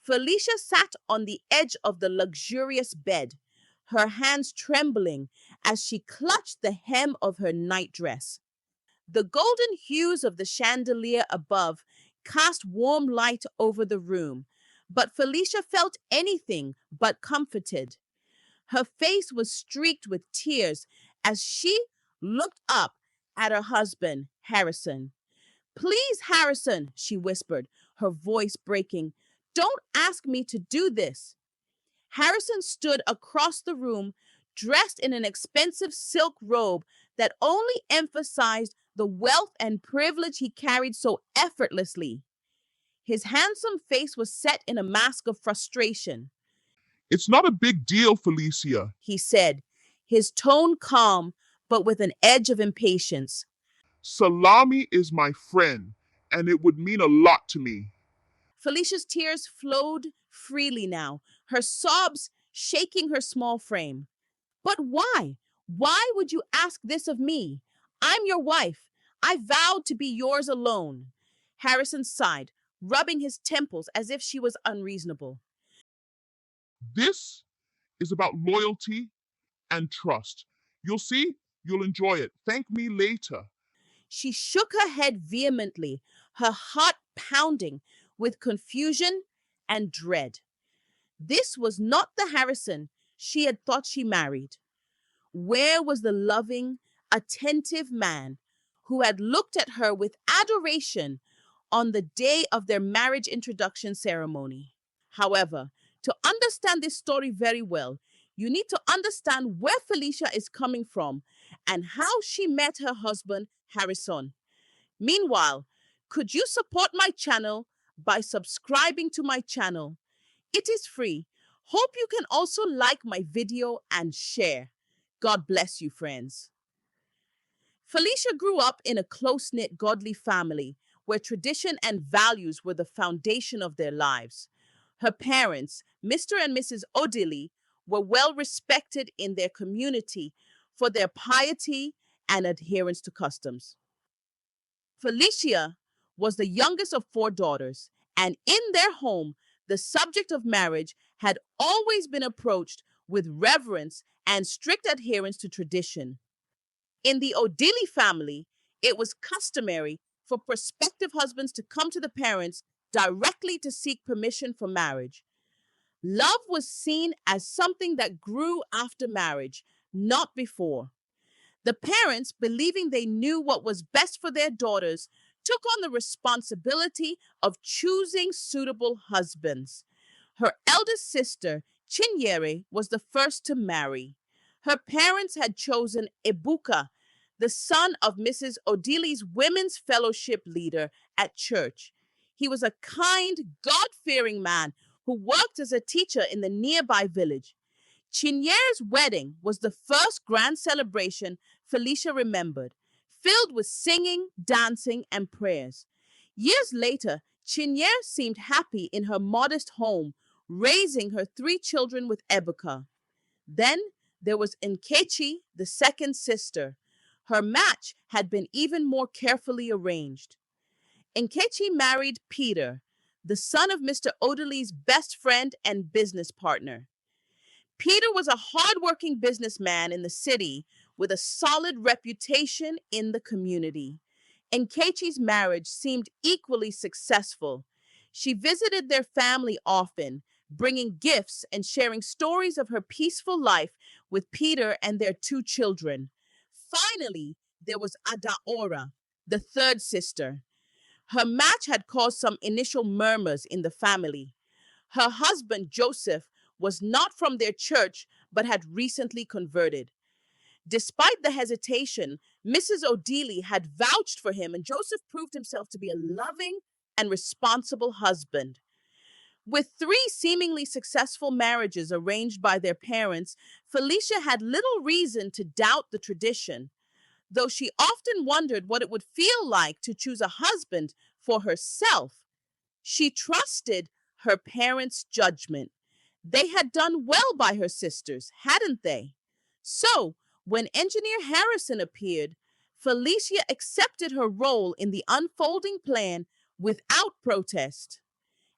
Felicia sat on the edge of the luxurious bed, her hands trembling as she clutched the hem of her nightdress. The golden hues of the chandelier above cast warm light over the room, but Felicia felt anything but comforted. Her face was streaked with tears as she looked up at her husband, Harrison. "Please, Harrison," she whispered, her voice breaking, "don't ask me to do this." Harrison stood across the room, dressed in an expensive silk robe that only emphasized the wealth and privilege he carried so effortlessly. His handsome face was set in a mask of frustration. "It's not a big deal, Felicia," he said, his tone calm but with an edge of impatience. "Salami is my friend, and it would mean a lot to me." Felicia's tears flowed freely now, her sobs shaking her small frame. "But why? Why would you ask this of me? I'm your wife. I vowed to be yours alone." Harrison sighed, rubbing his temples as if she was unreasonable. "This is about loyalty and trust. You'll see, you'll enjoy it. Thank me later." She shook her head vehemently, her heart pounding with confusion and dread. This was not the Harrison she had thought she married. Where was the loving, attentive man who had looked at her with adoration on the day of their marriage introduction ceremony? However, to understand this story very well, you need to understand where Felicia is coming from and how she met her husband, Harrison. Meanwhile, could you support my channel by subscribing to my channel? It is free. Hope you can also like my video and share. God bless you, friends. Felicia grew up in a close-knit, godly family where tradition and values were the foundation of their lives. Her parents, Mr. and Mrs. Odili, were well respected in their community for their piety and adherence to customs. Felicia was the youngest of 4 daughters, and in their home, the subject of marriage had always been approached with reverence and strict adherence to tradition. In the Odili family, it was customary for prospective husbands to come to the parents directly to seek permission for marriage. Love was seen as something that grew after marriage, not before. The parents, believing they knew what was best for their daughters, took on the responsibility of choosing suitable husbands. Her eldest sister, Chinyere, was the first to marry. Her parents had chosen Ebuka, the son of Mrs. Odili's Women's Fellowship leader at church. He was a kind, God-fearing man who worked as a teacher in the nearby village. Chinyere's wedding was the first grand celebration Felicia remembered, filled with singing, dancing, and prayers. Years later, Chinyere seemed happy in her modest home, raising her 3 children with Ebuka. Then there was Nkechi, the second sister. Her match had been even more carefully arranged. Nkechi married Peter, the son of Mr. Odili's best friend and business partner. Peter was a hardworking businessman in the city with a solid reputation in the community. Nkechi's marriage seemed equally successful. She visited their family often, bringing gifts and sharing stories of her peaceful life with Peter and their 2 children. Finally, there was Adaora, the third sister. Her match had caused some initial murmurs in the family. Her husband, Joseph, was not from their church but had recently converted. Despite the hesitation, Mrs. Odili had vouched for him, and Joseph proved himself to be a loving and responsible husband. With 3 seemingly successful marriages arranged by their parents, Felicia had little reason to doubt the tradition, though she often wondered what it would feel like to choose a husband for herself. She trusted her parents' judgment. They had done well by her sisters, hadn't they? So, when Engineer Harrison appeared, Felicia accepted her role in the unfolding plan without protest.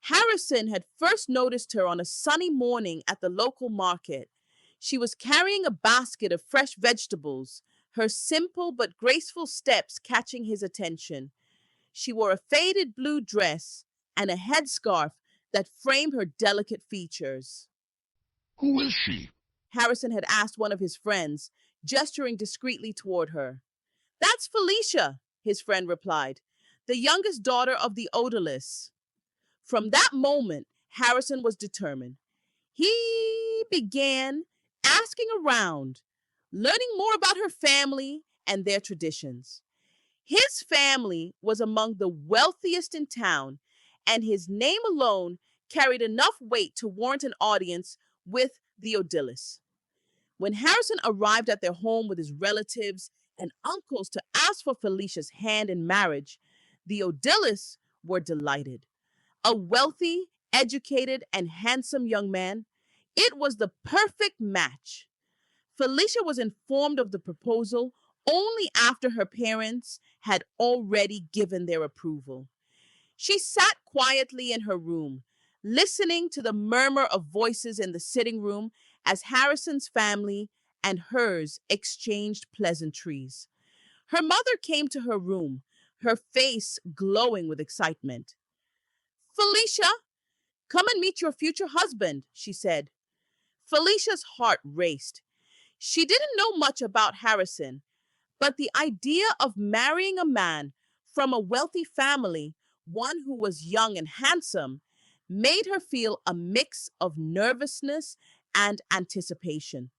Harrison had first noticed her on a sunny morning at the local market. She was carrying a basket of fresh vegetables, her simple but graceful steps catching his attention. She wore a faded blue dress and a headscarf that framed her delicate features. Who is she? Harrison had asked one of his friends, gesturing discreetly toward her. That's Felicia, his friend replied, the youngest daughter of the odorless. From that moment, Harrison was determined. He began asking around, learning more about her family and their traditions. His family was among the wealthiest in town, and his name alone carried enough weight to warrant an audience with the Odyllis. When Harrison arrived at their home with his relatives and uncles to ask for Felicia's hand in marriage, the Odyllis were delighted. A wealthy, educated, and handsome young man, it was the perfect match. Felicia was informed of the proposal only after her parents had already given their approval. She sat quietly in her room, listening to the murmur of voices in the sitting room as Harrison's family and hers exchanged pleasantries. Her mother came to her room, her face glowing with excitement. Felicia, come and meet your future husband, she said. Felicia's heart raced. She didn't know much about Harrison, but the idea of marrying a man from a wealthy family, one who was young and handsome, made her feel a mix of nervousness and anticipation.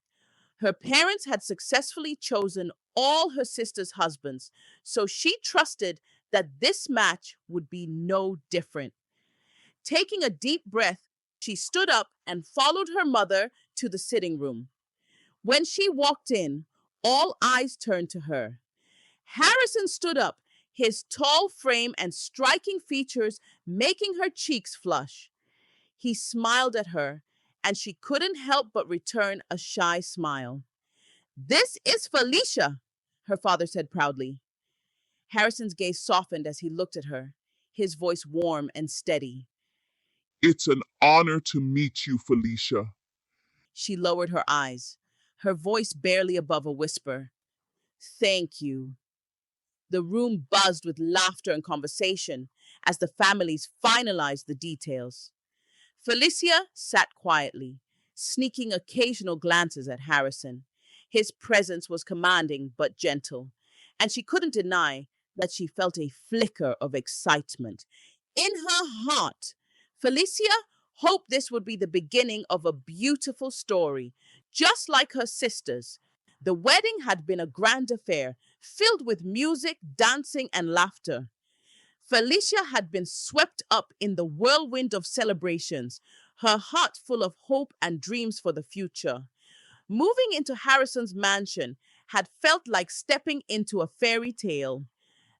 Her parents had successfully chosen all her sister's husbands, so she trusted that this match would be no different. Taking a deep breath, she stood up and followed her mother to the sitting room. When she walked in, all eyes turned to her. Harrison stood up, his tall frame and striking features making her cheeks flush. He smiled at her, and she couldn't help but return a shy smile. This is Felicia, her father said proudly. Harrison's gaze softened as he looked at her, his voice warm and steady. It's an honor to meet you, Felicia. She lowered her eyes, her voice barely above a whisper. Thank you. The room buzzed with laughter and conversation as the families finalized the details. Felicia sat quietly, sneaking occasional glances at Harrison. His presence was commanding but gentle, and she couldn't deny that she felt a flicker of excitement. In her heart, Felicia hoped this would be the beginning of a beautiful story, just like her sisters. The wedding had been a grand affair, filled with music, dancing, and laughter. Felicia had been swept up in the whirlwind of celebrations, her heart full of hope and dreams for the future. Moving into Harrison's mansion had felt like stepping into a fairy tale.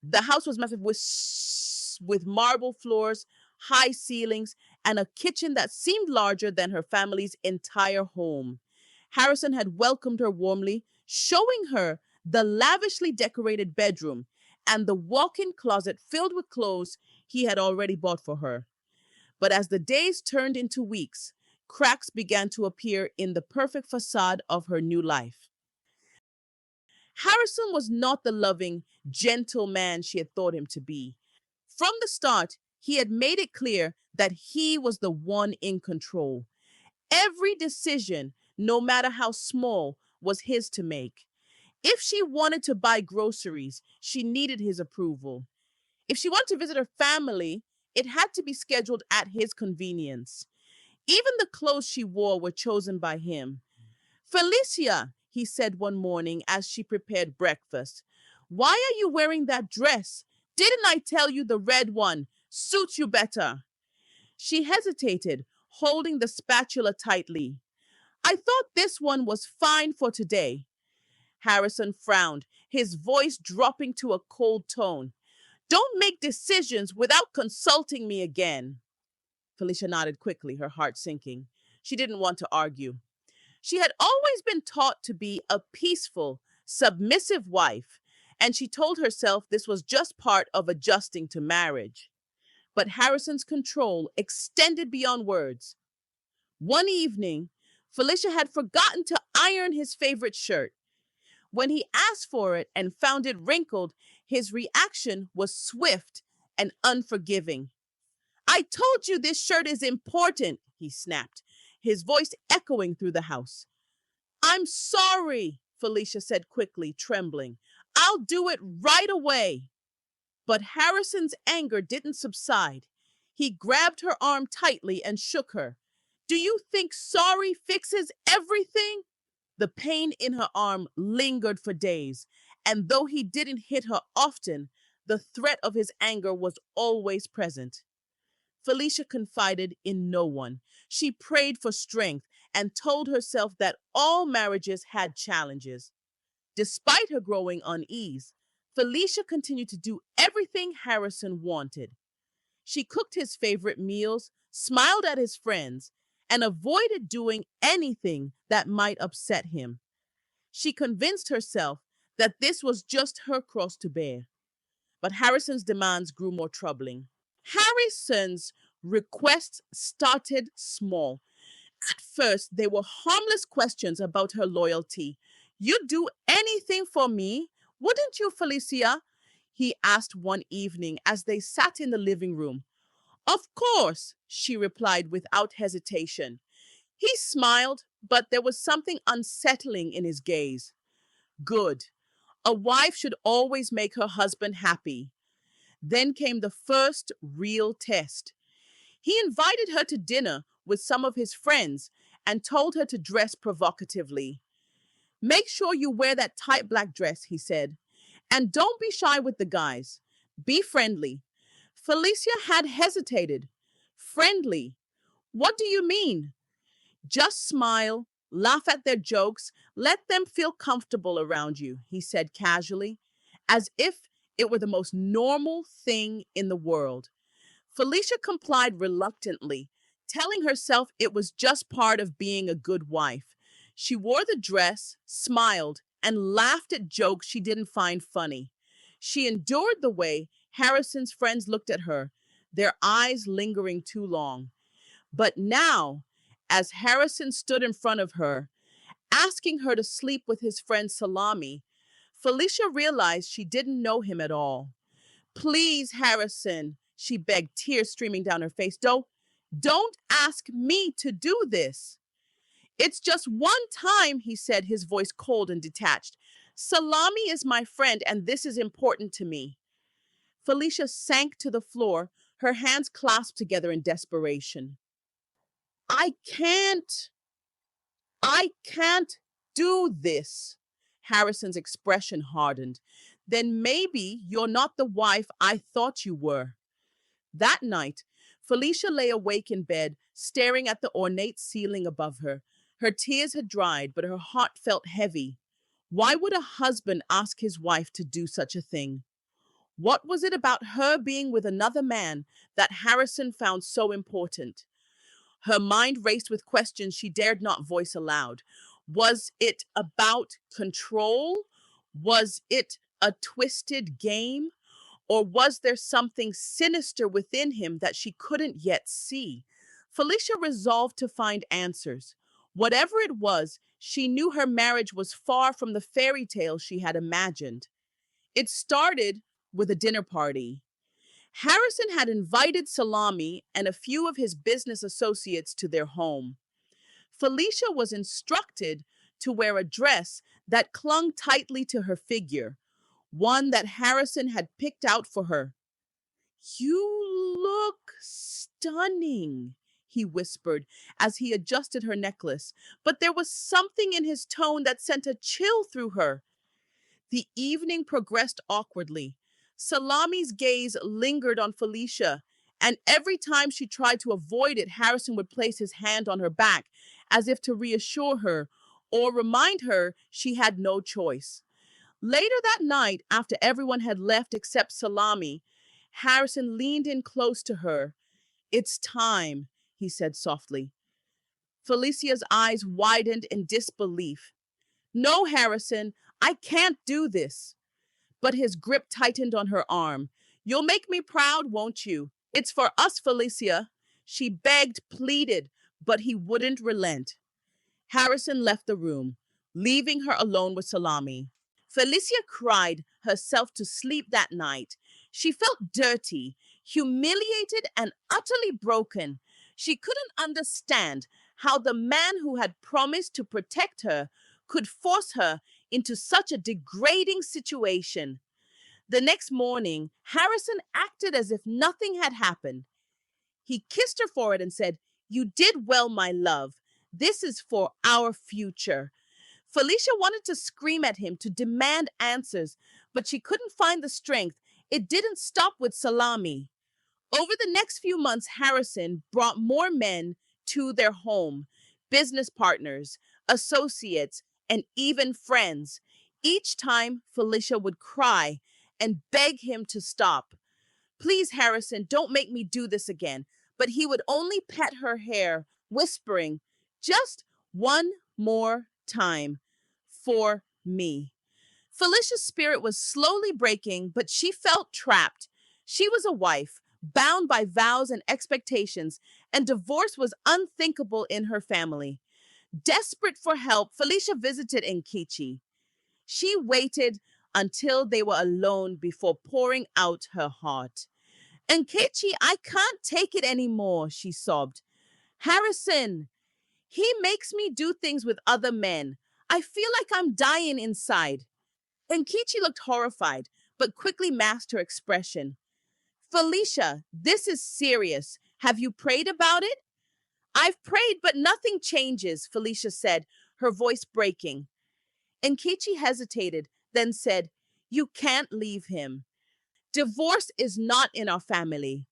The house was massive with marble floors, high ceilings, and a kitchen that seemed larger than her family's entire home. Harrison had welcomed her warmly, showing her the lavishly decorated bedroom and the walk-in closet filled with clothes he had already bought for her. But as the days turned into weeks, cracks began to appear in the perfect facade of her new life. Harrison was not the loving, gentle man she had thought him to be. From the start, he had made it clear that he was the one in control. Every decision, no matter how small, was his to make. If she wanted to buy groceries, she needed his approval. If she wanted to visit her family, it had to be scheduled at his convenience. Even the clothes she wore were chosen by him. Felicia, he said one morning as she prepared breakfast, why are you wearing that dress? Didn't I tell you the red one suits you better? She hesitated, holding the spatula tightly. I thought this one was fine for today. Harrison frowned, his voice dropping to a cold tone. Don't make decisions without consulting me again. Felicia nodded quickly, her heart sinking. She didn't want to argue. She had always been taught to be a peaceful, submissive wife, and she told herself this was just part of adjusting to marriage. But Harrison's control extended beyond words. One evening, Felicia had forgotten to iron his favorite shirt. When he asked for it and found it wrinkled, his reaction was swift and unforgiving. I told you this shirt is important, he snapped, his voice echoing through the house. I'm sorry, Felicia said quickly, trembling. I'll do it right away. But Harrison's anger didn't subside. He grabbed her arm tightly and shook her. Do you think sorry fixes everything? The pain in her arm lingered for days, and though he didn't hit her often, the threat of his anger was always present. Felicia confided in no one. She prayed for strength and told herself that all marriages had challenges. Despite her growing unease, Felicia continued to do everything Harrison wanted. She cooked his favorite meals, smiled at his friends, and avoided doing anything that might upset him. She convinced herself that this was just her cross to bear. But Harrison's demands grew more troubling. Harrison's requests started small. At first, they were harmless questions about her loyalty. You'd do anything for me, wouldn't you, Felicia? He asked one evening as they sat in the living room. Of course, she replied without hesitation. He smiled, but there was something unsettling in his gaze. Good. A wife should always make her husband happy. Then came the first real test. He invited her to dinner with some of his friends and told her to dress provocatively. Make sure you wear that tight black dress, he said, and don't be shy with the guys. Be friendly. Felicia had hesitated. Friendly? What do you mean? Just smile, laugh at their jokes, let them feel comfortable around you, he said casually, as if it were the most normal thing in the world. Felicia complied reluctantly, telling herself it was just part of being a good wife. She wore the dress, smiled, and laughed at jokes she didn't find funny. She endured the way Harrison's friends looked at her, their eyes lingering too long. But now, as Harrison stood in front of her, asking her to sleep with his friend Salami, Felicia realized she didn't know him at all. Please, Harrison, she begged, tears streaming down her face. Don't ask me to do this. It's just one time, he said, his voice cold and detached. Salami is my friend, and this is important to me. Felicia sank to the floor, her hands clasped together in desperation. I can't do this. Harrison's expression hardened. Then maybe you're not the wife I thought you were. That night, Felicia lay awake in bed, staring at the ornate ceiling above her. Her tears had dried, but her heart felt heavy. Why would a husband ask his wife to do such a thing? What was it about her being with another man that Harrison found so important? Her mind raced with questions she dared not voice aloud. Was it about control? Was it a twisted game? Or was there something sinister within him that she couldn't yet see? Felicia resolved to find answers. Whatever it was, she knew her marriage was far from the fairy tale she had imagined. It started with a dinner party. Harrison had invited Salami and a few of his business associates to their home. Felicia was instructed to wear a dress that clung tightly to her figure, one that Harrison had picked out for her. You look stunning, he whispered as he adjusted her necklace, but there was something in his tone that sent a chill through her. The evening progressed awkwardly. Salami's gaze lingered on Felicia, and every time she tried to avoid it, Harrison would place his hand on her back as if to reassure her or remind her she had no choice. Later that night, after everyone had left except Salami, Harrison leaned in close to her. It's time, he said softly. Felicia's eyes widened in disbelief. No, Harrison, I can't do this. But his grip tightened on her arm. You'll make me proud, won't you? It's for us, Felicia. She begged, pleaded, but he wouldn't relent. Harrison left the room, leaving her alone with Salami. Felicia cried herself to sleep that night. She felt dirty, humiliated, and utterly broken. She couldn't understand how the man who had promised to protect her could force her into such a degrading situation. The next morning, Harrison acted as if nothing had happened. He kissed her forehead and said, "You did well, my love. This is for our future." Felicia wanted to scream at him to demand answers, but she couldn't find the strength. It didn't stop with Salami. Over the next few months, Harrison brought more men to their home, business partners, associates, and even friends. Each time, Felicia would cry and beg him to stop. "Please, Harrison, don't make me do this again." But he would only pet her hair, whispering, "Just one more time for me." Felicia's spirit was slowly breaking, but she felt trapped. She was a wife, bound by vows and expectations, and divorce was unthinkable in her family. Desperate for help, Felicia visited Nkichi. She waited until they were alone before pouring out her heart. "Nkechi, I can't take it anymore," she sobbed. "Harrison, he makes me do things with other men. I feel like I'm dying inside." Nkechi looked horrified, but quickly masked her expression. "Felicia, this is serious. Have you prayed about it?" "I've prayed, but nothing changes," Felicia said, her voice breaking. Nkechi hesitated, then said, "You can't leave him. Divorce is not in our family.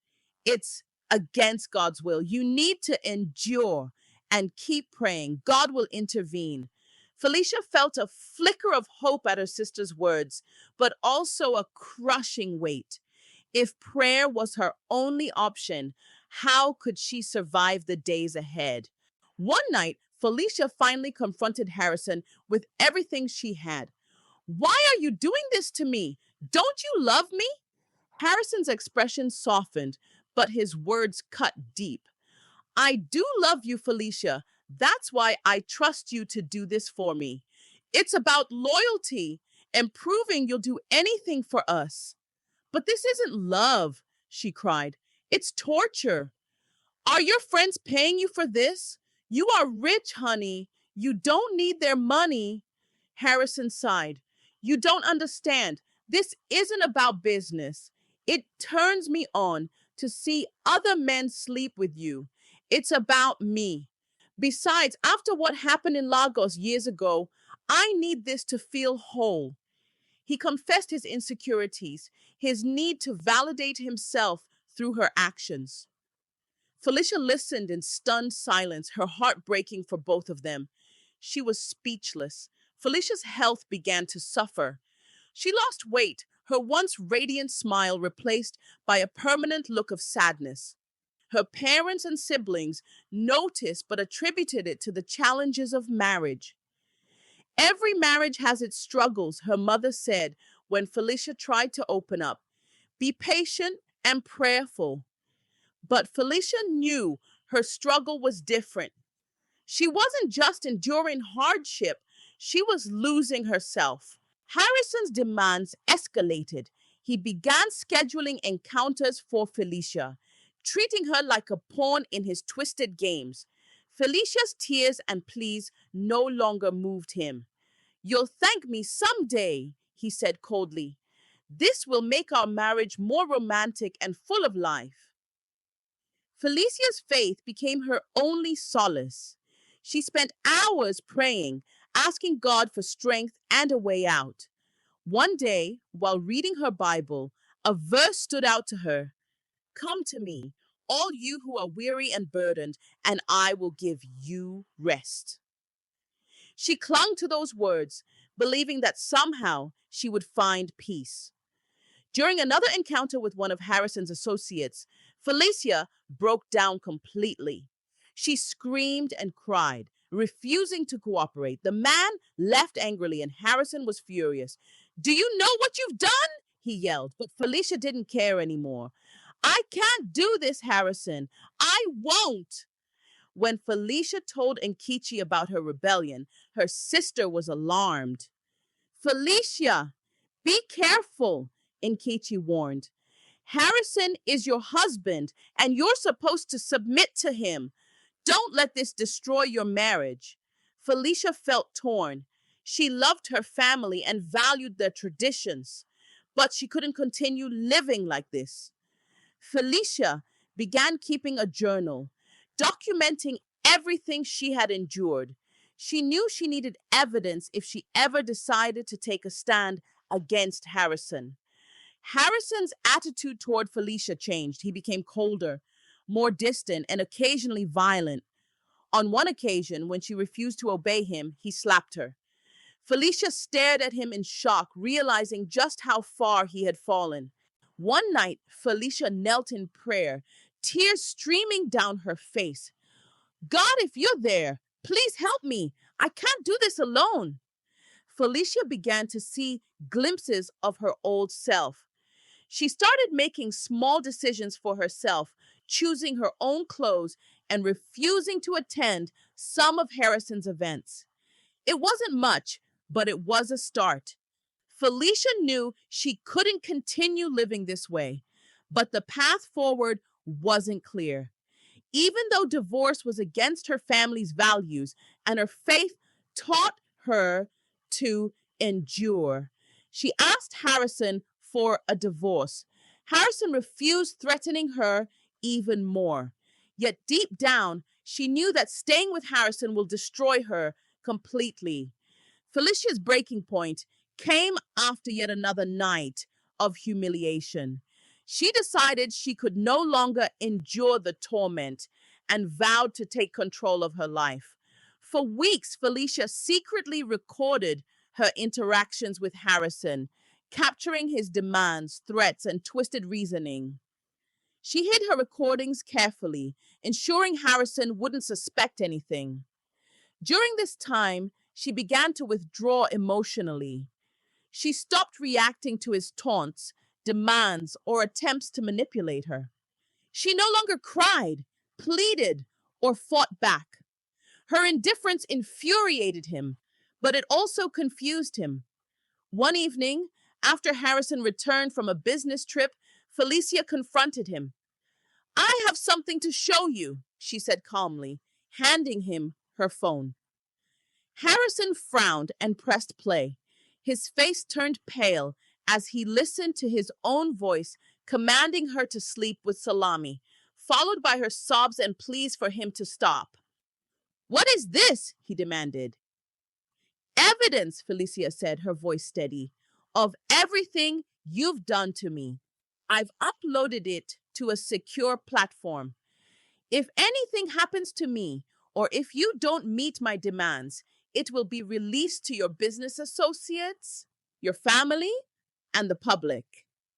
It's against God's will. You need to endure and keep praying. God will intervene." Felicia felt a flicker of hope at her sister's words, but also a crushing weight. If prayer was her only option, how could she survive the days ahead? One night, Felicia finally confronted Harrison with everything she had. "Why are you doing this to me? Don't you love me?" Harrison's expression softened, but his words cut deep. "I do love you, Felicia. That's why I trust you to do this for me. It's about loyalty and proving you'll do anything for us." "But this isn't love," she cried. "It's torture." "Are your friends paying you for this? You are rich, honey. You don't need their money." Harrison sighed. "You don't understand. This isn't about business. It turns me on to see other men sleep with you. It's about me. Besides, after what happened in Lagos years ago, I need this to feel whole." He confessed his insecurities, his need to validate himself through her actions. Felicia listened in stunned silence, her heart breaking for both of them. She was speechless. Felicia's health began to suffer. She lost weight, her once radiant smile replaced by a permanent look of sadness. Her parents and siblings noticed but attributed it to the challenges of marriage. "Every marriage has its struggles," her mother said when Felicia tried to open up. "Be patient and prayerful." But Felicia knew her struggle was different. She wasn't just enduring hardship, she was losing herself. Harrison's demands escalated. He began scheduling encounters for Felicia, treating her like a pawn in his twisted games. Felicia's tears and pleas no longer moved him. "You'll thank me someday," he said coldly. "This will make our marriage more romantic and full of life." Felicia's faith became her only solace. She spent hours praying, asking God for strength and a way out. One day, while reading her Bible, a verse stood out to her. "Come to me, all you who are weary and burdened, and I will give you rest." She clung to those words, believing that somehow she would find peace. During another encounter with one of Harrison's associates, Felicia broke down completely. She screamed and cried, refusing to cooperate. The man left angrily, and Harrison was furious. "Do you know what you've done?" he yelled, but Felicia didn't care anymore. I can't do this, Harrison. I won't. When Felicia told Nkechi about her rebellion, her sister was alarmed. Felicia, be careful, Nkechi warned. Harrison is your husband, and you're supposed to submit to him. Don't let this destroy your marriage. Felicia felt torn. She loved her family and valued their traditions, but she couldn't continue living like this. Felicia began keeping a journal, documenting everything she had endured. She knew she needed evidence if she ever decided to take a stand against Harrison. Harrison's attitude toward Felicia changed. He became colder, more distant, and occasionally violent. On one occasion, when she refused to obey him, he slapped her. Felicia stared at him in shock, realizing just how far he had fallen. One night, Felicia knelt in prayer, tears streaming down her face. God, if you're there, please help me. I can't do this alone. Felicia began to see glimpses of her old self. She started making small decisions for herself, choosing her own clothes and refusing to attend some of Harrison's events. It wasn't much, but it was a start. Felicia knew she couldn't continue living this way, but the path forward wasn't clear. Even though divorce was against her family's values and her faith taught her to endure, she asked Harrison for a divorce. Harrison refused, threatening her even more. Yet deep down, she knew that staying with Harrison will destroy her completely. Felicia's breaking point came after yet another night of humiliation. She decided she could no longer endure the torment and vowed to take control of her life. For weeks, Felicia secretly recorded her interactions with Harrison, capturing his demands, threats, and twisted reasoning. She hid her recordings carefully, ensuring Harrison wouldn't suspect anything. During this time, she began to withdraw emotionally. She stopped reacting to his taunts, demands, or attempts to manipulate her. She no longer cried, pleaded, or fought back. Her indifference infuriated him, but it also confused him. One evening, after Harrison returned from a business trip, Felicia confronted him. I have something to show you, she said calmly, handing him her phone. Harrison frowned and pressed play. His face turned pale as he listened to his own voice commanding her to sleep with salami, followed by her sobs and pleas for him to stop. What is this? He demanded. Evidence, Felicia said, her voice steady, of everything you've done to me. I've uploaded it to a secure platform. If anything happens to me, or if you don't meet my demands, it will be released to your business associates, your family, and the public.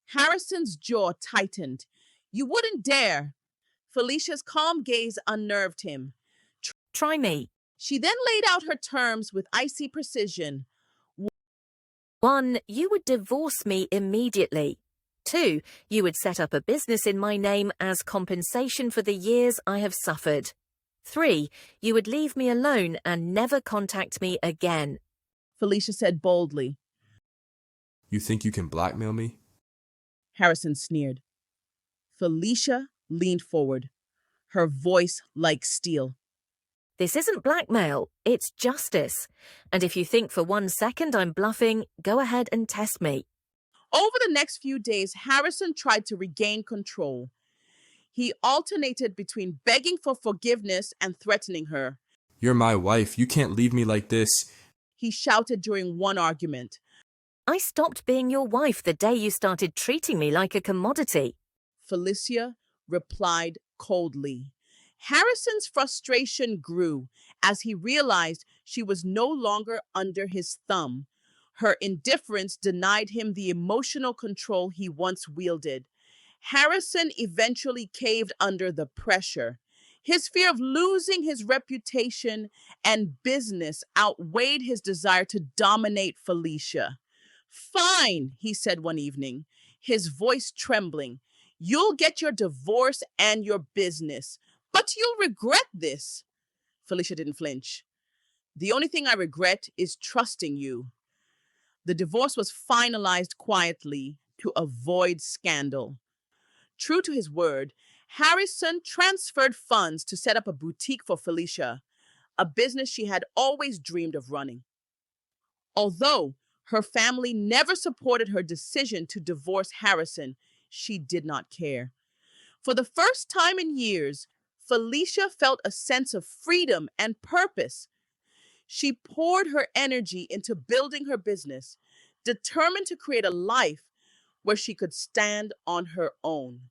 Harrison's jaw tightened. You wouldn't dare. Felicia's calm gaze unnerved him. Try me. She then laid out her terms with icy precision. 1. You would divorce me immediately. 2. You would set up a business in my name as compensation for the years I have suffered. 3. You would leave me alone and never contact me again. Felicia said boldly. You think you can blackmail me? Harrison sneered. Felicia leaned forward, her voice like steel. This isn't blackmail, it's justice. And if you think for 1 second I'm bluffing, go ahead and test me. Over the next few days, Harrison tried to regain control. He alternated between begging for forgiveness and threatening her. You're my wife. You can't leave me like this. He shouted during one argument. I stopped being your wife the day you started treating me like a commodity. Felicia replied coldly. Harrison's frustration grew as he realized she was no longer under his thumb. Her indifference denied him the emotional control he once wielded. Harrison eventually caved under the pressure. His fear of losing his reputation and business outweighed his desire to dominate Felicia. Fine, he said one evening, his voice trembling. You'll get your divorce and your business, but you'll regret this. Felicia didn't flinch. The only thing I regret is trusting you. The divorce was finalized quietly to avoid scandal. True to his word, Harrison transferred funds to set up a boutique for Felicia, a business she had always dreamed of running. Although her family never supported her decision to divorce Harrison, she did not care. For the first time in years, Felicia felt a sense of freedom and purpose. She poured her energy into building her business, determined to create a life where she could stand on her own.